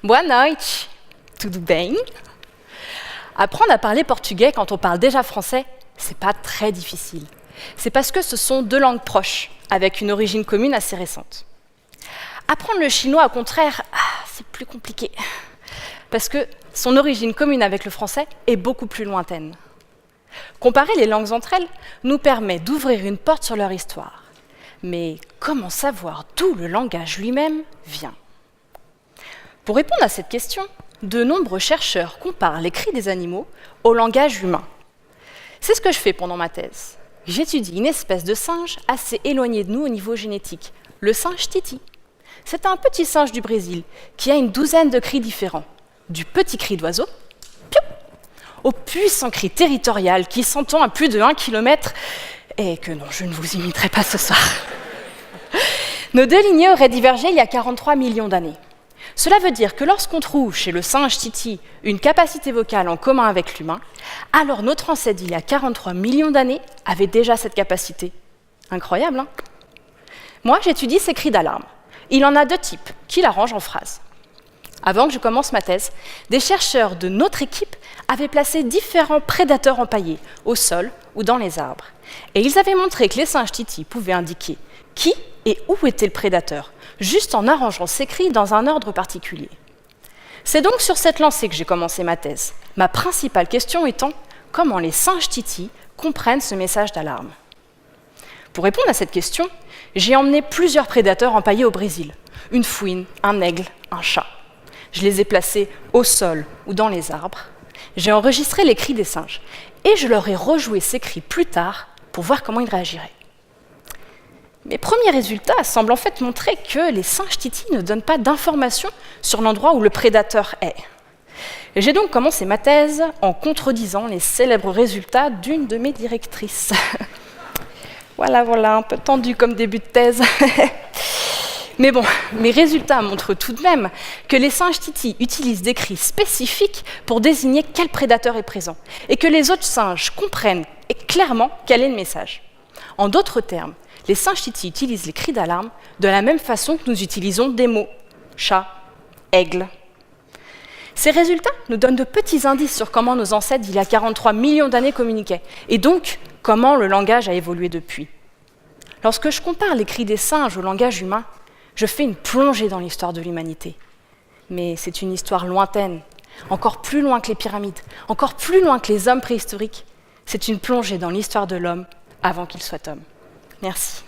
Boa noite, tudo bem? Apprendre à parler portugais quand on parle déjà français, c'est pas très difficile. C'est parce que ce sont deux langues proches, avec une origine commune assez récente. Apprendre le chinois, au contraire, c'est plus compliqué, parce que son origine commune avec le français est beaucoup plus lointaine. Comparer les langues entre elles nous permet d'ouvrir une porte sur leur histoire. Mais comment savoir d'où le langage lui-même vient ? Pour répondre à cette question, de nombreux chercheurs comparent les cris des animaux au langage humain. C'est ce que je fais pendant ma thèse. J'étudie une espèce de singe assez éloignée de nous au niveau génétique, le singe titi. C'est un petit singe du Brésil qui a une douzaine de cris différents, du petit cri d'oiseau, piou, au puissant cri territorial qui s'entend à plus de 1 km et que non, je ne vous imiterai pas ce soir. Nos deux lignées auraient divergé il y a 43 millions d'années. Cela veut dire que lorsqu'on trouve chez le singe titi une capacité vocale en commun avec l'humain, alors notre ancêtre il y a 43 millions d'années avait déjà cette capacité. Incroyable, hein ? Moi, j'étudie ces cris d'alarme. Il en a deux types, qui l'arrangent en phrases. Avant que je commence ma thèse, des chercheurs de notre équipe avaient placé différents prédateurs empaillés, au sol ou dans les arbres. Et ils avaient montré que les singes titi pouvaient indiquer qui et où était le prédateur, juste en arrangeant ces cris dans un ordre particulier. C'est donc sur cette lancée que j'ai commencé ma thèse, ma principale question étant comment les singes titi comprennent ce message d'alarme. Pour répondre à cette question, j'ai emmené plusieurs prédateurs empaillés au Brésil, une fouine, un aigle, un chat. Je les ai placés au sol ou dans les arbres. J'ai enregistré les cris des singes et je leur ai rejoué ces cris plus tard pour voir comment ils réagiraient. Mes premiers résultats semblent en fait montrer que les singes titi ne donnent pas d'informations sur l'endroit où le prédateur est. Et j'ai donc commencé ma thèse en contredisant les célèbres résultats d'une de mes directrices. Voilà, un peu tendu comme début de thèse. Mais bon, mes résultats montrent tout de même que les singes titi utilisent des cris spécifiques pour désigner quel prédateur est présent, et que les autres singes comprennent clairement quel est le message. En d'autres termes, les singes titi utilisent les cris d'alarme de la même façon que nous utilisons des mots, chat, aigle. Ces résultats nous donnent de petits indices sur comment nos ancêtres, il y a 43 millions d'années, communiquaient, et donc comment le langage a évolué depuis. Lorsque je compare les cris des singes au langage humain, je fais une plongée dans l'histoire de l'humanité. Mais c'est une histoire lointaine, encore plus loin que les pyramides, encore plus loin que les hommes préhistoriques. C'est une plongée dans l'histoire de l'homme avant qu'il soit homme. Merci.